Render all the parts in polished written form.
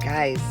guys.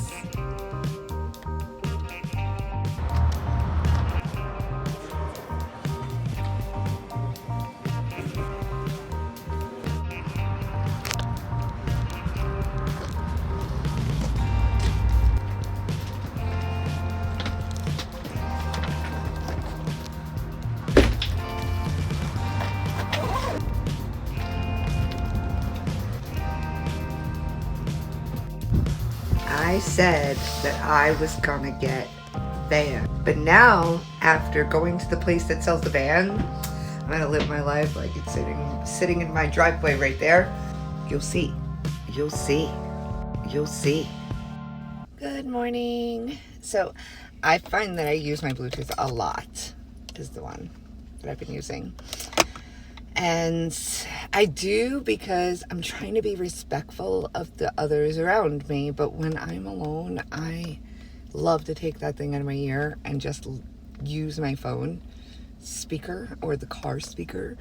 I said that I was gonna get van, but now after going to the place that sells the van, I'm gonna live my life like it's sitting in my driveway right there. You'll see. You'll see. You'll see. Good morning. So I find that I use my Bluetooth a lot, is the one that I've been using. And I do because I'm trying to be respectful of the others around me. But when I'm alone, I love to take that thing out of my ear and just use my phone speaker or the car speaker.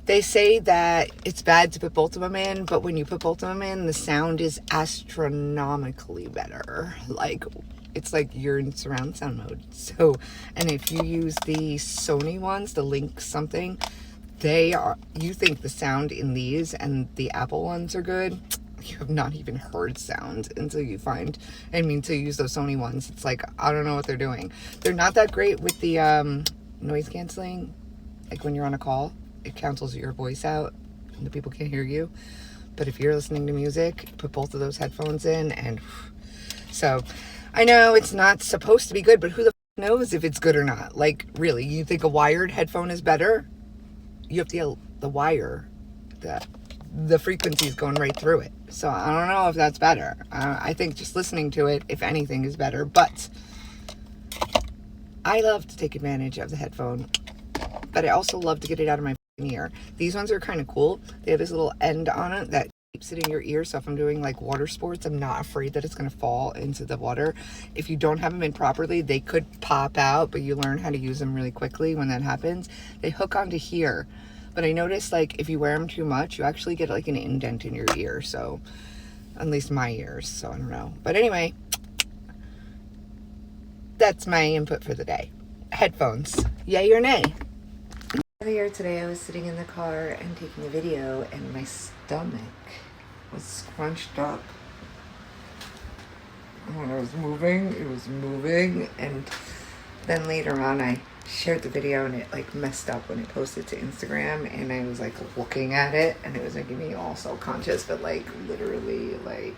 They say that it's bad to put both of them in, but when you put both of them in, the sound is astronomically better. Like, it's like you're in surround sound mode. So, and if you use the Sony ones, the Link something, you think the sound in these and the Apple ones are good. You have not even heard sound until you use those Sony ones. It's like, I don't know what they're doing. They're not that great with the noise canceling. Like when you're on a call, it cancels your voice out and the people can't hear you. But if you're listening to music, put both of those headphones in, and so I know it's not supposed to be good, but who the knows if it's good or not? Like, really, you think a wired headphone is better? You have the wire, the frequency is going right through it. So I don't know if that's better. I think just listening to it, if anything, is better. But I love to take advantage of the headphone, but I also love to get it out of my ear. These ones are kind of cool. They have this little end on it that keeps it in your ear, so if I'm doing like water sports, I'm not afraid that it's going to fall into the water. If you don't have them in properly, they could pop out, but you learn how to use them really quickly when that happens. They hook onto here, but I noticed like if you wear them too much, you actually get like an indent in your ear. So at least my ears, so I don't know. But anyway, that's my input for the day. Headphones, yay or nay? Earlier today I was sitting in the car and taking a video, and my stomach was scrunched up. When I was moving, it was moving, and then later on I shared the video and it like messed up when I posted to Instagram, and I was like looking at it and it was making me all self-conscious, but like literally like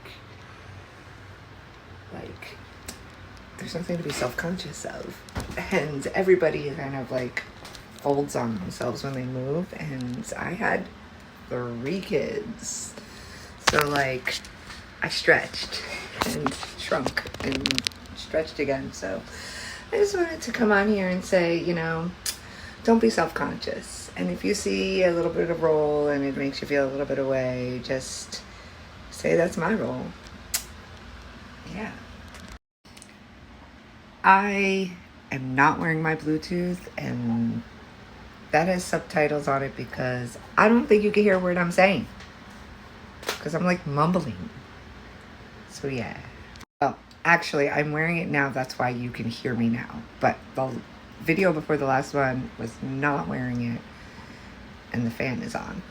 there's something to be self-conscious of. And everybody kind of like folds on themselves when they move, and I had 3 kids, so like I stretched and shrunk and stretched again. So I just wanted to come on here and say, don't be self-conscious, and if you see a little bit of roll and it makes you feel a little bit away, just say that's my roll. Yeah, I am not wearing my Bluetooth, and that has subtitles on it because I don't think you can hear a word I'm saying, because I'm like mumbling. So yeah. Well, actually, I'm wearing it now. That's why you can hear me now. But the video before the last one was not wearing it, and the fan is on.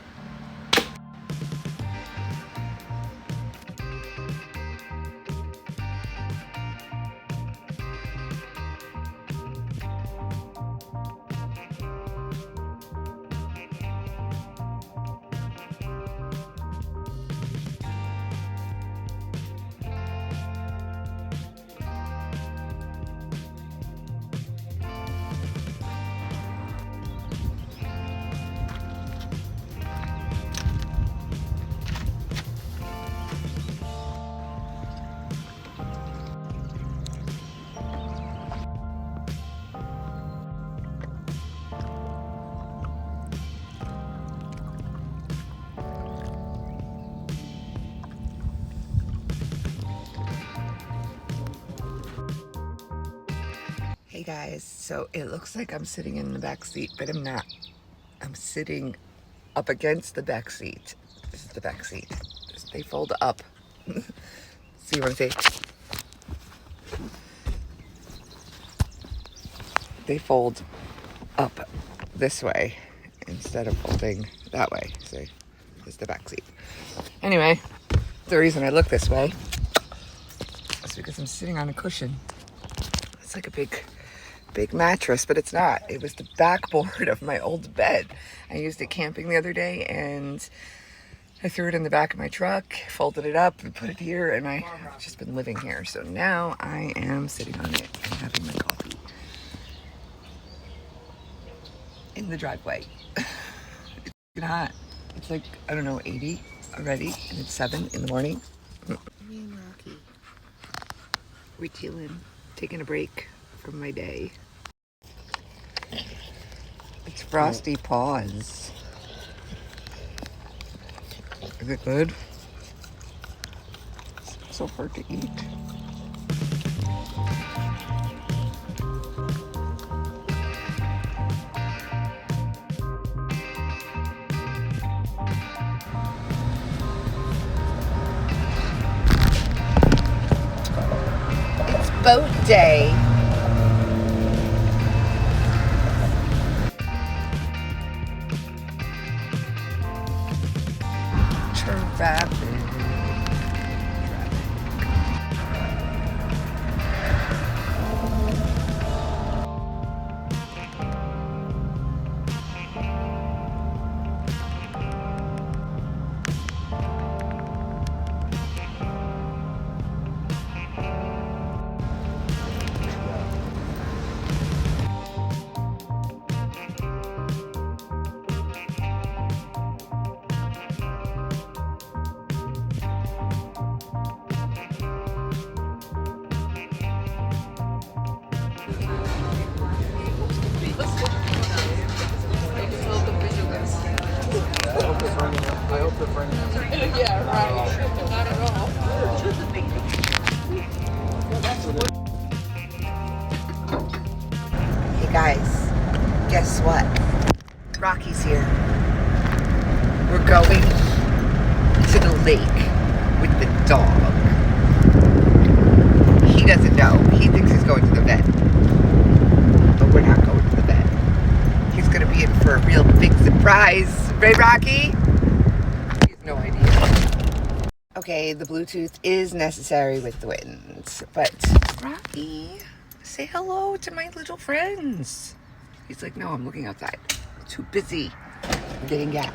Hey guys, so it looks like I'm sitting in the back seat, but I'm not. I'm sitting up against the back seat. This is the back seat. They fold up. So you want to see? They fold up this way instead of folding that way. See, it's the back seat. Anyway, the reason I look this way is because I'm sitting on a cushion. It's like a big mattress, but it's not. It was the backboard of my old bed. I used it camping the other day, and I threw it in the back of my truck, folded it up, and put it here, and I've just been living here. So now I am sitting on it and having my coffee in the driveway. It's hot. It's like, I don't know, 80 already, and it's 7 in the morning. Me and Rocky. We're chilling, taking a break from my day. It's Frosty Paws. Is it good? It's so hard to eat. It's boat day. Traffic. I hope they're bringing it. Yeah, right. Not at all. Hey guys, guess what? Rocky's here. We're going to the lake with the dog. He doesn't know. He thinks he's going to the vet. But we're not going to the vet. He's going to be in for a real big surprise. Right, Rocky? He has no idea. Okay, the Bluetooth is necessary with the winds. But Rocky, say hello to my little friends. He's like, no, I'm looking outside. I'm too busy getting gas.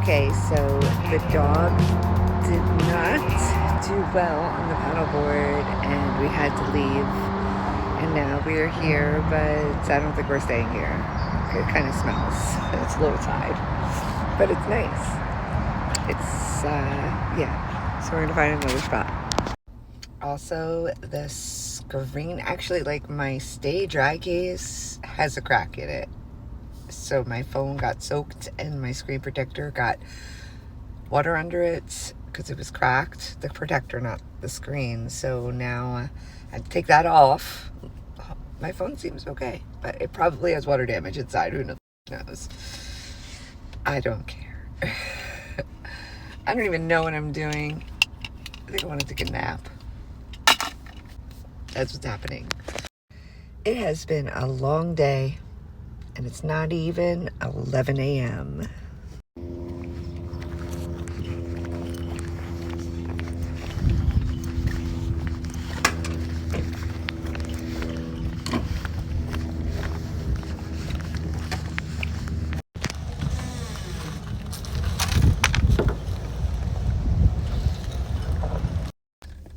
Okay, so the dog did not do well on the paddleboard and we had to leave. And now we are here, but I don't think we're staying here. It kind of smells. It's low tide, but it's nice. It's, yeah. So we're gonna find another spot. Also, the screen, actually, like my Stay Dry case has a crack in it. So my phone got soaked and my screen protector got water under it because it was cracked. The protector, not the screen. So now I had to take that off. My phone seems okay, but it probably has water damage inside. Who knows? I don't care. I don't even know what I'm doing. I think I want to take a nap. That's what's happening. It has been a long day. And it's not even 11 a.m.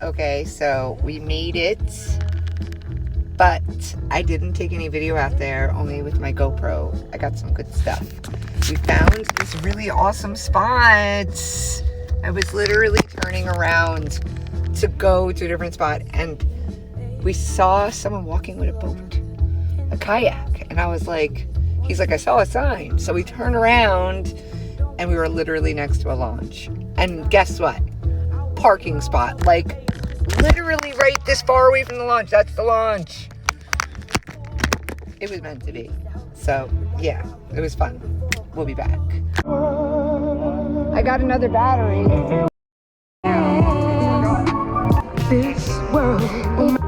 Okay, so we made it But I didn't take any video out there, only with my GoPro. I got some good stuff. We found this really awesome spot. I was literally turning around to go to a different spot, and we saw someone walking with a boat, a kayak. And I was like, he's like, I saw a sign. So we turned around, and we were literally next to a launch. And guess what? Parking spot. Like, literally right this far away from the launch. That's the launch. It was meant to be. So, yeah, it was fun. We'll be back. I got another battery. This world.